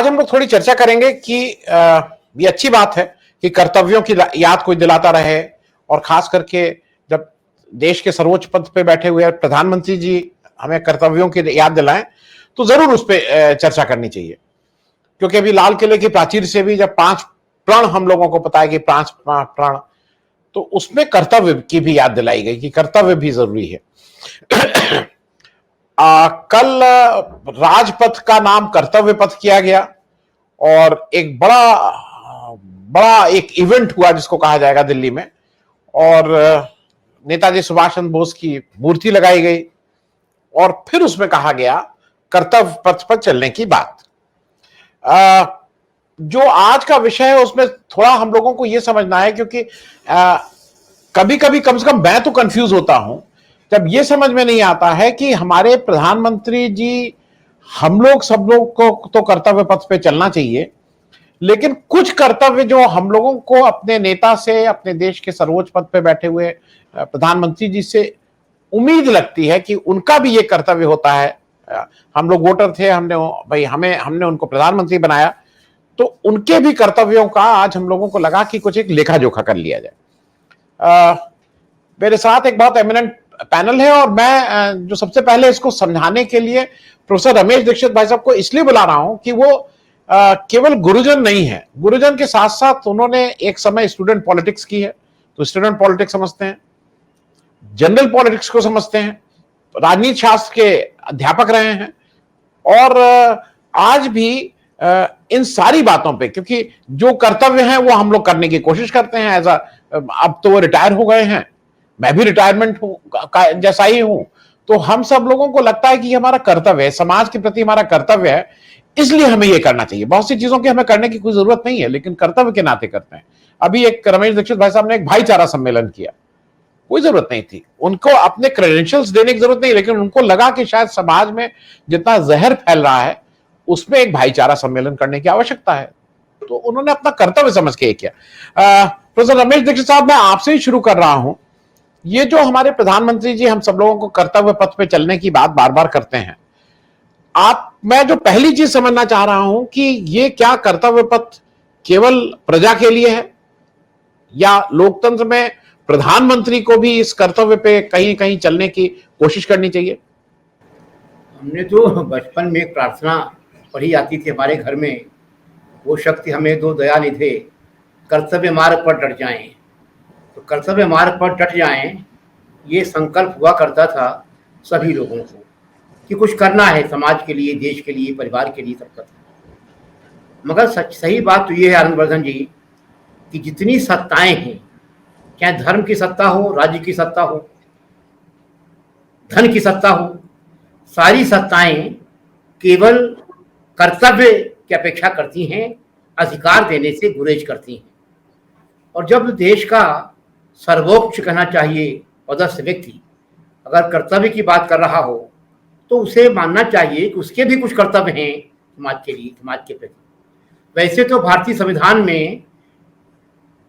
आज हम लोग थोड़ी चर्चा करेंगे कि ये अच्छी बात है कि कर्तव्यों की याद कोई दिलाता रहे, और खास करके जब देश के सर्वोच्च पद पे बैठे हुए प्रधानमंत्री जी हमें कर्तव्यों की याद दिलाएं, तो जरूर उस पर चर्चा करनी चाहिए। क्योंकि अभी लाल किले की प्राचीर से भी जब 5 प्रण हम लोगों को पता है कि 5 प्रण, तो उसमें कर्तव्य की भी याद दिलाई गई कि कर्तव्य भी जरूरी है। कल राजपथ का नाम कर्तव्य पथ किया गया, और एक बड़ा बड़ा एक इवेंट हुआ जिसको कहा जाएगा दिल्ली में, और नेताजी सुभाष चंद्र बोस की मूर्ति लगाई गई, और फिर उसमें कहा गया कर्तव्य पथ पर चलने की बात। जो आज का विषय है उसमें थोड़ा हम लोगों को यह समझना है, क्योंकि कभी कभी कम से कम मैं तो कंफ्यूज होता हूं जब यह समझ में नहीं आता है कि हमारे प्रधानमंत्री जी, हम लोग सब लोग को तो कर्तव्य पथ पे चलना चाहिए, लेकिन कुछ कर्तव्य जो हम लोगों को अपने नेता से, अपने देश के सर्वोच्च पद पे बैठे हुए प्रधानमंत्री जी से उम्मीद लगती है कि उनका भी ये कर्तव्य होता है। हम लोग वोटर थे, हमने उनको प्रधानमंत्री बनाया, तो उनके भी कर्तव्यों का आज हम लोगों को लगा कि कुछ एक लेखा जोखा कर लिया जाए। मेरे साथ एक बहुत एमिनेंट पैनल है, और मैं जो सबसे पहले इसको समझाने के लिए प्रोफेसर रमेश दीक्षित भाई साहब को इसलिए बुला रहा हूं कि वो केवल गुरुजन नहीं है, गुरुजन के साथ साथ उन्होंने एक समय स्टूडेंट पॉलिटिक्स की है, तो स्टूडेंट पॉलिटिक्स समझते हैं, जनरल पॉलिटिक्स को समझते हैं, राजनीति शास्त्र के अध्यापक रहे हैं, और आज भी इन सारी बातों पे, क्योंकि जो कर्तव्य हैं वो हम लोग करने की कोशिश करते हैं। अब तो वो रिटायर हो गए हैं, मैं भी रिटायरमेंट जैसा ही हूं, तो हम सब लोगों को लगता है कि ये हमारा कर्तव्य है, समाज के प्रति हमारा कर्तव्य है, इसलिए हमें ये करना चाहिए। बहुत सी चीजों की हमें करने की कोई जरूरत नहीं है, लेकिन कर्तव्य के नाते करते हैं। अभी एक रमेश दीक्षित भाई साहब ने एक भाईचारा सम्मेलन किया, कोई जरूरत नहीं थी, उनको अपने क्रेडेंशियल्स देने की जरूरत नहीं, लेकिन उनको लगा कि शायद समाज में जितना जहर फैल रहा है उसमें एक भाईचारा सम्मेलन करने की आवश्यकता है, तो उन्होंने अपना कर्तव्य समझ के किया। प्रोफेसर रमेश दीक्षित साहब, मैं आपसे ही शुरू कर रहा हूं। ये जो हमारे प्रधानमंत्री जी हम सब लोगों को कर्तव्य पथ पे चलने की बात बार बार करते हैं, मैं जो पहली चीज समझना चाह रहा हूं कि ये क्या कर्तव्य पथ केवल प्रजा के लिए है, या लोकतंत्र में प्रधानमंत्री को भी इस कर्तव्य पे कहीं कहीं चलने की कोशिश करनी चाहिए? हमने तो बचपन में एक प्रार्थना पढ़ी जाती थी हमारे घर में, वो शक्ति हमें दो दया निधे, कर्तव्य मार्ग पर डट जाएं। तो कर्तव्य मार्ग पर डट जाएं, ये संकल्प हुआ करता था सभी लोगों को कि कुछ करना है समाज के लिए, देश के लिए, परिवार के लिए, सबका। मगर सही बात तो ये है आनंद वर्धन जी कि जितनी सत्ताएं हैं, चाहे धर्म की सत्ता हो, राज्य की सत्ता हो, धन की सत्ता हो, सारी सत्ताएं केवल कर्तव्य की अपेक्षा करती हैं, अधिकार देने से गुरेज करती हैं। और जब देश का सर्वोच्च कहना चाहिए पदस्थ व्यक्ति अगर कर्तव्य की बात कर रहा हो, तो उसे मानना चाहिए कि उसके भी कुछ कर्तव्य हैं समाज के लिए, समाज के प्रति। वैसे तो भारतीय संविधान में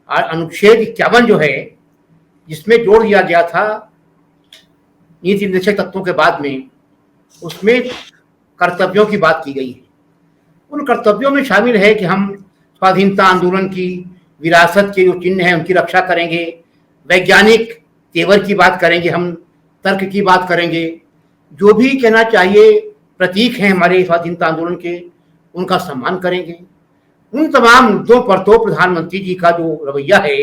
अनुच्छेद 51 जो है, जिसमें जोड़ दिया गया था नीति निर्देशक तत्वों के बाद में, उसमें कर्तव्यों की बात की गई है। उन कर्तव्यों में शामिल है कि हम स्वाधीनता आंदोलन की विरासत के जो चिन्ह हैं उनकी रक्षा करेंगे, वैज्ञानिक तेवर की बात करेंगे, हम तर्क की बात करेंगे, जो भी कहना चाहिए प्रतीक हैं हमारे स्वाधीनता आंदोलन के, उनका सम्मान करेंगे। उन तमाम मुद्दों पर तो प्रधानमंत्री जी का जो रवैया है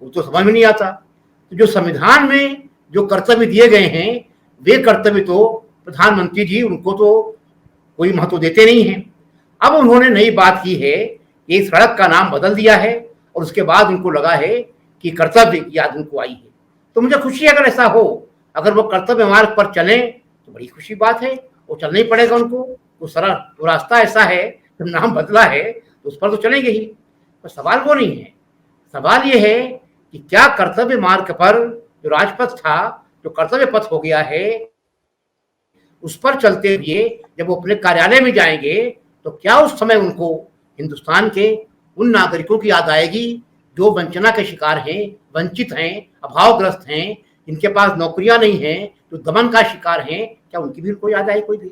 वो तो समझ में नहीं आता। तो जो संविधान में जो कर्तव्य दिए गए हैं, वे कर्तव्य तो प्रधानमंत्री जी उनको तो कोई महत्व देते नहीं हैं। अब उन्होंने नई बात की है, एक सड़क का नाम बदल दिया है, और उसके बाद उनको लगा है कि कर्तव्य की याद उनको आई है। तो मुझे खुशी है अगर ऐसा हो, अगर वो कर्तव्य मार्ग पर चलें तो बड़ी खुशी बात है, वो चलना ही पड़ेगा उनको। वो रास्ता ऐसा है, जब नाम बदला है तो उस पर तो चलेंगे ही। तो सवाल वो नहीं है, सवाल ये है कि क्या कर्तव्य मार्ग पर जो राजपथ था, जो कर्तव्य पथ हो गया है, उस पर चलते हुए जब वो अपने कार्यालय में जाएंगे तो क्या उस समय उनको हिंदुस्तान के उन नागरिकों की याद आएगी जो वंचना के शिकार हैं, वंचित हैं, अभावग्रस्त हैं, जिनके पास नौकरियां नहीं हैं, जो दमन का शिकार हैं? क्या उनकी भी कोई याद आई? कोई भी?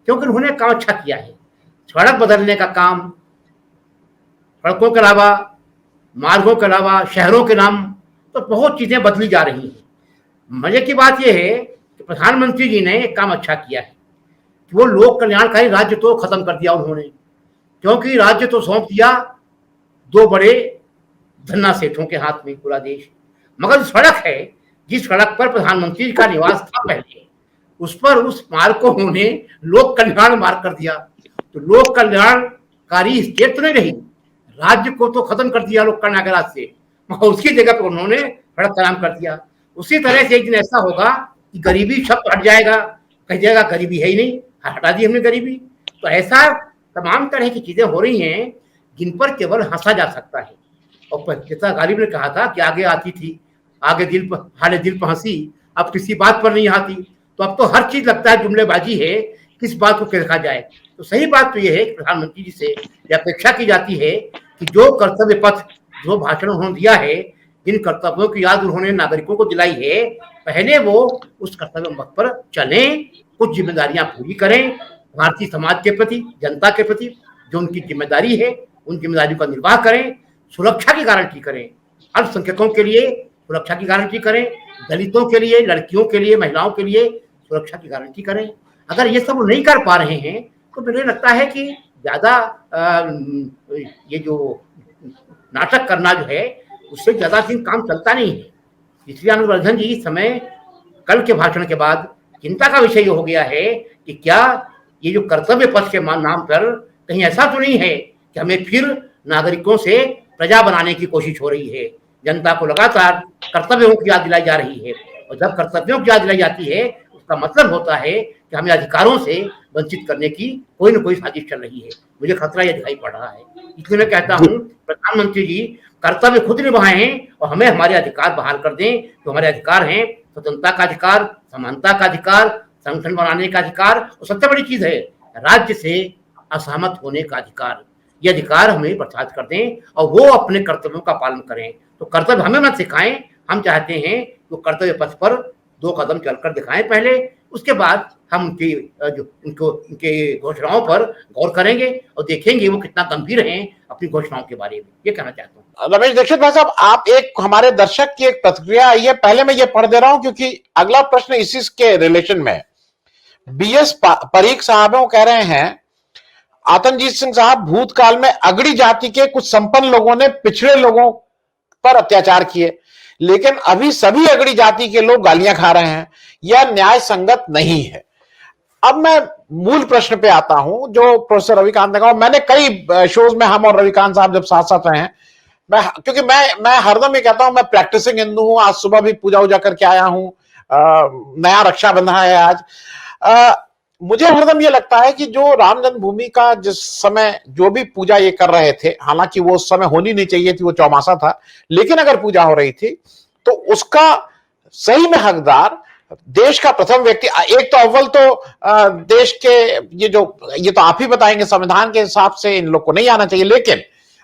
क्योंकि उन्होंने काम अच्छा किया है। सड़क बदलने का काम, सड़कों के अलावा, मार्गों के अलावा शहरों के नाम, तो बहुत चीजें बदली जा रही हैं। मजे की बात यह है कि प्रधानमंत्री जी ने एक काम अच्छा किया है कि वो लोक कल्याणकारी राज्य तो खत्म कर दिया उन्होंने, क्योंकि राज्य तो सौंप दिया दो बड़े धन्ना सेठों के हाथ में पूरा देश। मगर सड़क है, जिस सड़क पर प्रधानमंत्री का निवास था पहले, उस पर उस मार्ग को उन्होंने लोक कल्याण मार्ग कर दिया। तो लोक कल्याणकारी स्टेट तो नहीं रही, राज्य को तो खत्म कर दिया लोक कल्याण के राज से, मगर उसकी जगह पर उन्होंने सड़क का नाम कर दिया। उसी तरह से एक दिन ऐसा होगा कि गरीबी शब्द हट जाएगा, कह जाएगा गरीबी है ही नहीं, हटा दी हमने गरीबी। तो ऐसा तमाम तरह की चीजें हो रही हैं जिन पर केवल हंसा जा सकता है। और जैसा गालिब ने कहा था कि आगे आती थी, आगे दिल पर हाले दिल पर हंसी, अब किसी बात पर नहीं आती। तो अब तो हर चीज लगता है जुमलेबाजी है, किस बात को देखा जाए। तो सही बात तो यह है कि प्रधानमंत्री जी से यह अपेक्षा की जाती है कि जो कर्तव्य पथ, जो भाषण उन्होंने दिया है, जिन कर्तव्यों की याद उन्होंने नागरिकों को दिलाई है, पहले वो उस कर्तव्य पथ पर चलें, कुछ जिम्मेदारियां पूरी करें भारतीय समाज के प्रति, जनता के प्रति जो उनकी जिम्मेदारी है, उन जिम्मेदारियों का निर्वाह करें, सुरक्षा की गारंटी करें, अल्पसंख्यकों के लिए सुरक्षा की गारंटी करें, दलितों के लिए, लड़कियों के लिए, महिलाओं के लिए सुरक्षा की गारंटी करें। अगर ये सब नहीं कर पा रहे हैं तो मुझे लगता है कि ज्यादा ये जो नाटक करना जो है उससे ज्यादा दिन काम चलता नहीं है। इसलिए आनंद वर्धन जी इस समय कल के भाषण के बाद चिंता का विषय हो गया है कि क्या ये जो कर्तव्य पथ के नाम पर कहीं ऐसा तो नहीं है कि हमें फिर नागरिकों से प्रजा बनाने की कोशिश हो रही है। जनता को लगातार कर्तव्यों की याद दिलाई जा रही है, और जब कर्तव्यों की याद दिलाई जाती है उसका मतलब होता है कि हमें अधिकारों से वंचित करने की कोई न कोई साजिश चल रही है। मुझे खतरा यह दिखाई पड़ रहा है। इसलिए मैं कहता हूँ प्रधानमंत्री जी कर्तव्य खुद निभाएं और हमें हमारे अधिकार बहाल कर दें। तो हमारे अधिकार हैं स्वतंत्रता का अधिकार, समानता का अधिकार, संगठन बनाने का अधिकार, और सबसे बड़ी चीज है राज्य से असहमत होने का अधिकार। ये अधिकार हमें बर्खास्त कर दें और वो अपने कर्तव्यों का पालन करें। तो कर्तव्य हमें मत सिखाएं, हम चाहते हैं कि कर्तव्य पथ पर 2 कदम चलकर दिखाएं पहले, उसके बाद हम उनके घोषणाओं पर गौर करेंगे और देखेंगे वो कितना गंभीर हैं अपनी घोषणाओं के बारे में। ये कहना चाहता हूँ। रमेश दीक्षित भाई साहब, आप एक हमारे दर्शक की एक प्रतिक्रिया आई है, पहले मैं ये पढ़ दे रहा हूं क्योंकि अगला प्रश्न इसी के रिलेशन में है। BS परीख साहब वो कह रहे हैं, आतंकजीत सिंह साहब, भूतकाल में अगड़ी जाति के कुछ संपन्न लोगों ने पिछड़े लोगों पर अत्याचार किए, लेकिन अभी सभी अगड़ी जाति के लोग गालियां खा रहे हैं। यह न्याय संगत नहीं है। अब मैं मूल प्रश्न पे आता हूं जो प्रोफेसर रविकांत ने कहा। मैंने कई शोज में हम और रविकांत साहब जब साथ साथ रहे हैं, क्योंकि मैं हरदम ये कहता हूं मैं प्रैक्टिसिंग हिंदू हूं। आज सुबह भी पूजा वूजा करके आया हूं, नया रक्षा बंधा है आज। मुझे हरदम ये लगता है कि जो राम जन्मभूमि का जिस समय जो भी पूजा ये कर रहे थे, हालांकि वो उस समय होनी नहीं चाहिए थी, वो चौमासा था, लेकिन अगर पूजा हो रही थी तो उसका सही में हकदार देश का प्रथम व्यक्ति, एक तो अव्वल तो देश के ये तो आप ही बताएंगे, संविधान के हिसाब से इन लोग को नहीं आना चाहिए, लेकिन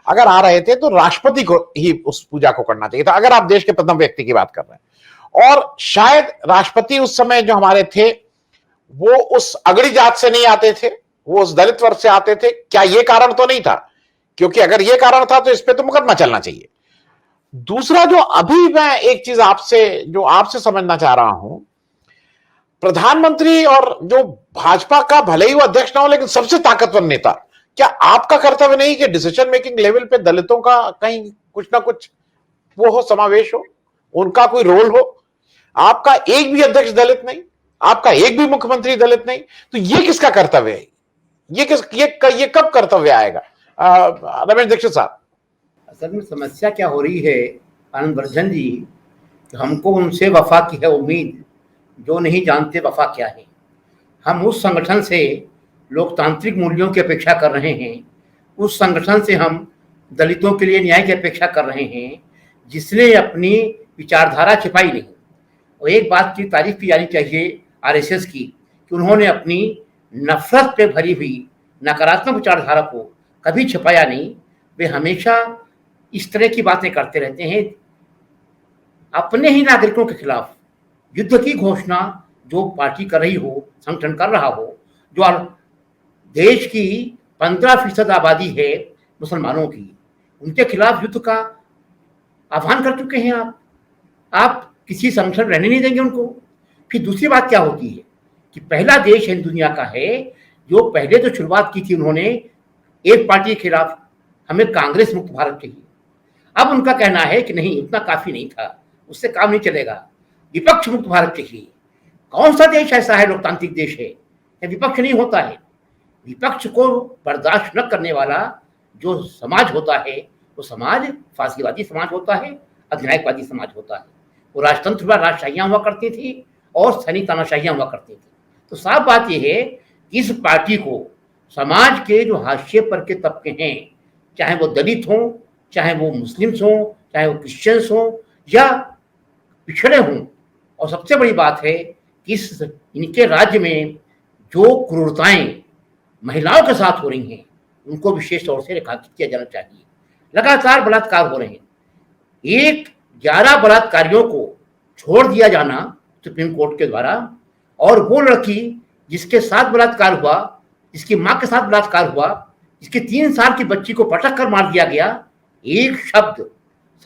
अगर आ रहे थे तो राष्ट्रपति को ही उस पूजा को करना चाहिए था, अगर आप देश के प्रथम व्यक्ति की बात कर रहे हैं। और शायद राष्ट्रपति उस समय जो हमारे थे वो उस अगड़ी जात से नहीं आते थे, वो उस दलित वर्ग से आते थे। क्या ये कारण तो नहीं था? क्योंकि अगर ये कारण था तो इस पे तो मुकदमा चलना चाहिए। दूसरा, जो अभी मैं एक चीज आपसे समझना चाह रहा हूं, प्रधानमंत्री और जो भाजपा का भले ही वो अध्यक्ष ना हो लेकिन सबसे ताकतवर नेता, क्या आपका कर्तव्य नहीं कि डिसीजन मेकिंग लेवल पे दलितों का कहीं कुछ ना कुछ वो हो, समावेश हो, उनका कोई रोल हो? आपका एक भी अध्यक्ष दलित नहीं, आपका एक भी मुख्यमंत्री दलित नहीं, तो ये किसका कर्तव्य है? ये कब कर्तव्य आएगा? रमेश दीक्षित साहब, असल में समस्या क्या हो रही है आनंद वर्धन जी, हमको उनसे वफा की है उम्मीद जो नहीं जानते वफा क्या है। हम उस संगठन से लोकतांत्रिक मूल्यों की अपेक्षा कर रहे हैं, उस संगठन से हम दलितों के लिए न्याय की अपेक्षा कर रहे हैं जिसने अपनी विचारधारा छिपाई नहीं। और एक बात की तारीफ की जानी चाहिए आरएसएस की कि उन्होंने अपनी नफरत पे भरी हुई नकारात्मक विचारधारा को कभी छिपाया नहीं। वे हमेशा इस तरह की बातें करते रहते हैं, अपने ही नागरिकों के खिलाफ युद्ध की घोषणा जो पार्टी कर रही हो, संगठन कर रहा हो, जो देश की 15% आबादी है मुसलमानों की, उनके खिलाफ युद्ध का आह्वान कर चुके हैं आप किसी संगठन रहने नहीं देंगे उनको। फिर दूसरी बात क्या होती है कि पहला देश है दुनिया का है जो पहले तो शुरुआत की थी उन्होंने एक पार्टी के खिलाफ, हमें कांग्रेस मुक्त भारत चाहिए। अब उनका कहना है कि नहीं, उतना काफी नहीं था, उससे काम नहीं चलेगा, विपक्ष मुक्त भारत चाहिए। कौन सा देश ऐसा है लोकतांत्रिक देश है या विपक्ष नहीं होता है? विपक्ष को बर्दाश्त न करने वाला जो समाज होता है वो समाज फांसीवादी समाज होता है, अधिनायकवादी समाज होता है। वो राजतंत्र व राजशाहियां हुआ करती थी और सैनिक तानाशाहियां हुआ करती थी। तो साफ बात यह है कि इस पार्टी को समाज के जो हाशिए पर के तबके हैं, चाहे वो दलित हों, चाहे वो मुस्लिम्स हों, चाहे वो क्रिश्चियंस हों या पिछड़े हों, और सबसे बड़ी बात है कि इनके राज्य में जो क्रूरताएं महिलाओं के साथ हो रही हैं उनको विशेष तौर से रेखांकित किया जाना चाहिए। लगातार बलात्कार हो रहे हैं, 11 बलात्कारियों को छोड़ दिया जाना सुप्रीम कोर्ट के द्वारा, और वो लड़की जिसके साथ बलात्कार हुआ, जिसकी मां के साथ बलात्कार हुआ, जिसकी 3 साल की बच्ची को पटक कर मार दिया गया, एक शब्द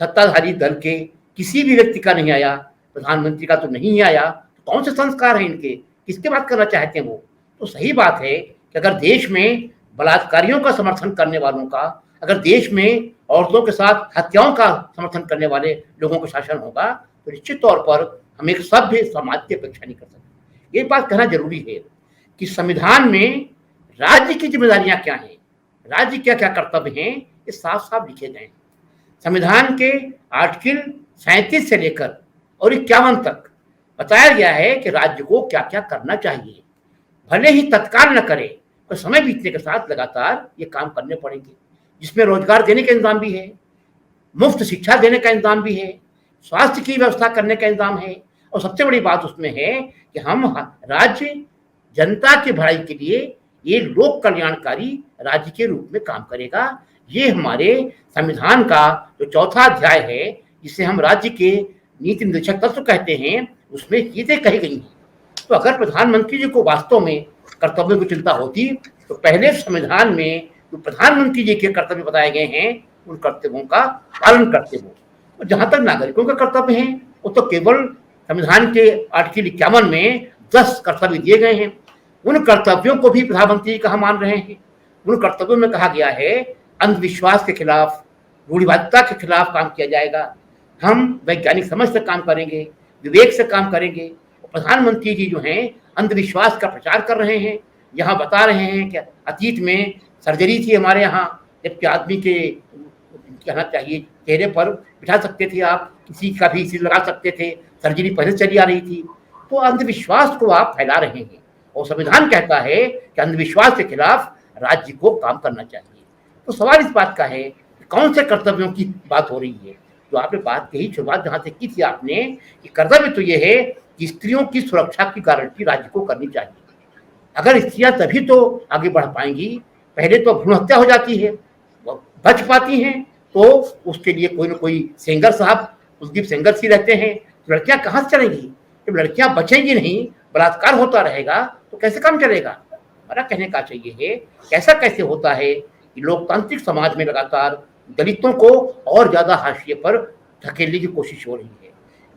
सत्ताधारी दल के किसी भी व्यक्ति का नहीं आया, प्रधानमंत्री का तो नहीं आया। तो कौन से संस्कार हैं इनके, किसके बात करना चाहते हैं वो? तो सही बात है कि अगर देश में बलात्कारियों का समर्थन करने वालों का, अगर देश में औरतों के साथ हत्याओं का समर्थन करने वाले लोगों का शासन होगा तो निश्चित तौर पर हम एक सभ्य समाज की अपेक्षा नहीं कर सकते। ये बात कहना जरूरी है कि संविधान में राज्य की जिम्मेदारियां क्या हैं, राज्य क्या क्या कर्तव्य हैं, ये साफ साफ लिखे गए हैं। संविधान के आर्टिकल 37 से लेकर और 51 तक बताया गया है कि राज्य को क्या क्या करना चाहिए। भले ही तत्काल न करे तो समय बीतने के साथ लगातार ये काम करने पड़ेंगे, जिसमें रोजगार देने का इंतजाम भी है, मुफ्त शिक्षा देने का इंतजाम भी है, स्वास्थ्य की व्यवस्था करने का इंतजाम है, और सबसे बड़ी बात उसमें है कि हम राज्य जनता की भलाई के लिए ये लोक कल्याणकारी राज्य के रूप में काम करेगा। ये हमारे संविधान का जो 4था अध्याय है, जिसे हम राज्य के नीति निर्देशक तत्व कहते हैं, उसमें चीजें कही गई हैं। तो अगर प्रधानमंत्री जी को वास्तव में कर्तव्यों की चिंता होती तो पहले संविधान में जो प्रधानमंत्री जी के कर्तव्य बताए गए हैं उन कर्तव्यों का पालन करते हो। और जहां तक नागरिकों के कर्तव्य हैं वो तो केवल संविधान के आर्टिकल 51 में 10 कर्तव्य दिए गए हैं। उन कर्तव्यों को भी प्रधानमंत्री कहा मान रहे हैं। उन कर्तव्यों में कहा गया है अंधविश्वास के खिलाफ, रूढ़िवादिता के खिलाफ काम किया जाएगा, हम वैज्ञानिक समझ से काम करेंगे, विवेक से काम करेंगे। प्रधानमंत्री जी जो हैं अंधविश्वास का प्रचार कर रहे हैं, यहाँ बता रहे हैं कि अतीत में सर्जरी थी हमारे यहाँ, जबकि आदमी के कहना चाहिए चेहरे पर बिठा सकते थे आप, किसी का भी सिर लगा सकते थे, सर्जरी पहले चली आ रही थी। तो अंधविश्वास को आप फैला रहे हैं और संविधान कहता है कि अंधविश्वास के खिलाफ राज्य को काम करना चाहिए। तो सवाल इस बात का है कि कौन से कर्तव्यों की बात हो रही है। जो आपने बात कही, शुरुआत जहाँ से की थी आपने, कि कर्तव्य तो ये है कि स्त्रियों की सुरक्षा की गारंटी राज्य को करनी चाहिए। अगर स्त्रियां तभी तो आगे बढ़ पाएंगी, पहले तो भ्रूण हत्या हो जाती है, बच पाती हैं तो उसके लिए कोई ना कोई सेंगर साहब, कुलदीप सेंगर सी रहते हैं, तो लड़कियां कहाँ से चलेंगी? जब लड़कियां बचेंगी नहीं, बलात्कार होता रहेगा तो कैसे काम चलेगा? हमारा कहने का चाहिए है कैसा कैसे होता है कि लोकतांत्रिक समाज में लगातार दलितों को और ज्यादा हाशिए पर धकेलने की कोशिश हो रही है।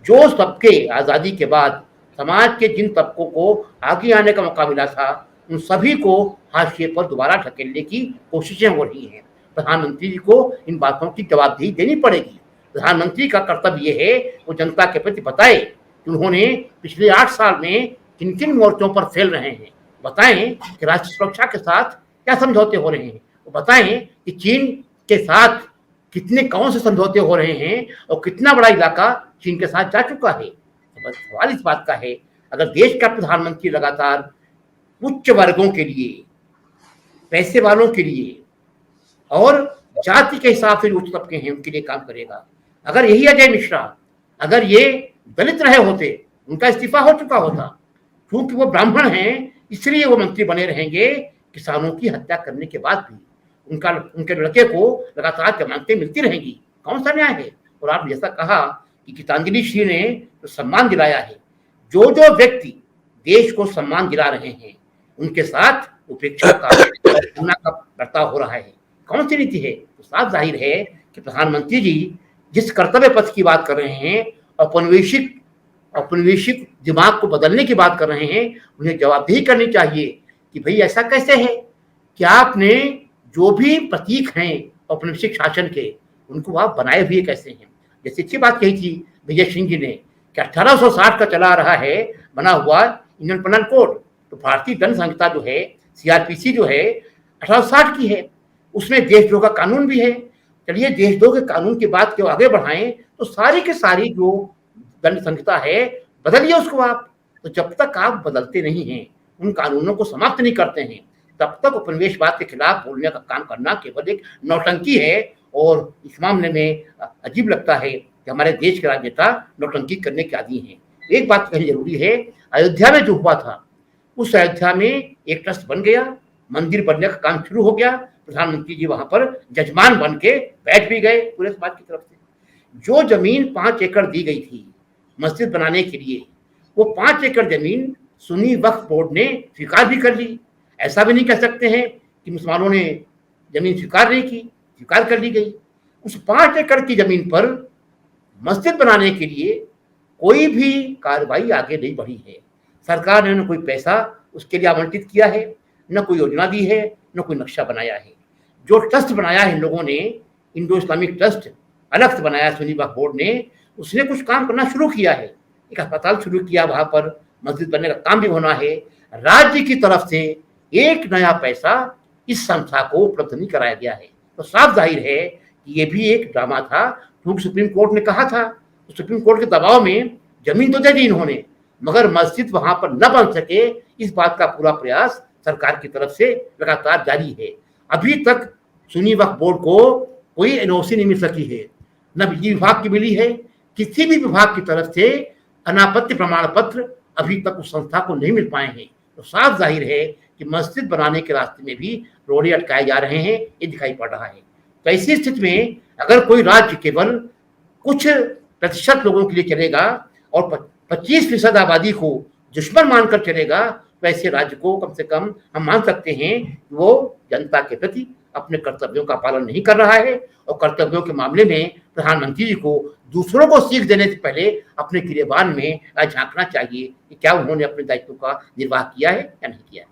जो सबके आज़ादी के बाद समाज के जिन तबकों को आगे आने का मौका मिला था उन सभी को हाशिए पर दोबारा धकेलने की कोशिशें हो रही हैं। प्रधानमंत्री जी को इन बातों की जवाबदेही देनी पड़ेगी। प्रधानमंत्री का कर्तव्य ये है वो जनता के प्रति बताए कि उन्होंने पिछले 8 साल में किन किन मोर्चों पर फैल रहे हैं, बताएं कि राष्ट्रीय सुरक्षा के साथ क्या समझौते हो रहे हैं, वो बताएं कि चीन के साथ कितने कौन से समझौते हो रहे हैं और कितना बड़ा इलाका चीन के साथ जा चुका है। तो बस सवाल इस बात का है, अगर देश का प्रधानमंत्री लगातार उच्च वर्गों के लिए, पैसे वालों के लिए और जाति के हिसाब से उच्च तबके हैं उनके लिए काम करेगा, अगर यही अजय मिश्रा अगर ये दलित रहे होते, उनका इस्तीफा हो चुका होता, क्योंकि वो ब्राह्मण हैं इसलिए वो मंत्री बने रहेंगे। किसानों की हत्या करने के बाद भी उनके लड़के को लगातार जमानतें मिलती रहेंगी, कौन सा न्याय है? और आपने जैसा कहा कि गीतांजलि श्री ने जो सम्मान दिलाया है, जो जो व्यक्ति देश को सम्मान दिला रहे हैं उनके साथ उपेक्षा का बर्ताव हो रहा है, कौन सी नीति है? तो साफ जाहिर है कि प्रधानमंत्री जी जिस कर्तव्य पथ की बात कर रहे हैं, औपनिवेशिक औपनिवेशिक दिमाग को बदलने की बात कर रहे हैं, उन्हें जवाबदेही करनी चाहिए कि भाई ऐसा कैसे है? क्या आपने जो भी प्रतीक हैं औपनिवेशिक शासन के, उनको आप बनाए हुए कैसे हैं? जैसे अच्छी बात कही थी विजय सिंह जी ने कि 1860 का चला रहा है बना हुआ इंडियन पेनल कोड, तो भारतीय दंड संहिता जो है, सीआरपीसी जो है 1860 की है, उसमें देशद्रोह का कानून भी है। चलिए देशद्रोह के कानून की बात क्यों आगे बढ़ाएं, तो सारी की सारी जो दंड संहिता है बदलिए उसको आप। तो जब तक आप बदलते नहीं हैं, उन कानूनों को समाप्त नहीं करते हैं, तब तक उपनिवेशवाद के खिलाफ बोलने का काम करना केवल एक नौटंकी है। और इस मामले में अजीब लगता है कि हमारे देश के राजनेता नौटंकी करने के आदी हैं। एक बात कहनी जरूरी है, अयोध्या में जो हुआ था, उस अयोध्या में एक ट्रस्ट बन गया, मंदिर बनने का काम शुरू हो गया, प्रधानमंत्री जी वहां पर जजमान बन के बैठ भी गए पूरे समाज की तरफ से। जो जमीन 5 एकड़ दी गई थी मस्जिद बनाने के लिए, वो 5 एकड़ जमीन सुन्नी वक्फ बोर्ड ने स्वीकार भी कर ली। ऐसा भी नहीं कह सकते हैं कि मुसलमानों ने जमीन स्वीकार नहीं की, स्वीकार कर ली गई। उस 5 एकड़ की जमीन पर मस्जिद बनाने के लिए कोई भी कार्रवाई आगे नहीं बढ़ी है। सरकार ने न कोई पैसा उसके लिए आवंटित किया है, न कोई योजना दी है, न कोई नक्शा बनाया है। जो ट्रस्ट बनाया है इन लोगों ने, इंडो इस्लामिक ट्रस्ट अलग से बनाया सुन्नी वक्फ बोर्ड ने, उसने कुछ काम करना शुरू किया है। एक अस्पताल शुरू किया, वहां पर मस्जिद बनने का काम भी होना है। राज्य की तरफ से एक नया पैसा इस संस्था को उपलब्ध नहीं कराया गया है। तो साफ जाहिर है कि ये भी एक ड्रामा था, क्योंकि सुप्रीम कोर्ट ने कहा था, तो सुप्रीम कोर्ट के दबाव में जमीन तो दे दी इन्होंने, मगर मस्जिद वहां पर न बन सके, इस बात का पूरा प्रयास सरकार की तरफ से लगातार जारी है। अभी तक सुन्नी वक्फ बोर्ड को कोई एनओसी नहीं मिल सकी है, न बिजली विभाग की मिली है, किसी भी विभाग की तरफ से अनापत्ति प्रमाण पत्र अभी तक उस संस्था को नहीं मिल पाए हैं। तो साफ जाहिर है कि मस्जिद बनाने के रास्ते में भी रोड़े अटकाए जा रहे हैं, ये दिखाई पड़ रहा है। तो ऐसी स्थिति में अगर कोई राज्य केवल कुछ प्रतिशत लोगों के लिए चलेगा और 25% आबादी को दुश्मन मानकर चलेगा, तो ऐसे राज्य को कम से कम हम मान सकते हैं कि वो जनता के प्रति अपने कर्तव्यों का पालन नहीं कर रहा है। और कर्तव्यों के मामले में प्रधानमंत्री जी को दूसरों को सीख देने से पहले अपने गिरेबान में झांकना चाहिए कि क्या उन्होंने अपने दायित्व का निर्वाह किया है या नहीं किया है।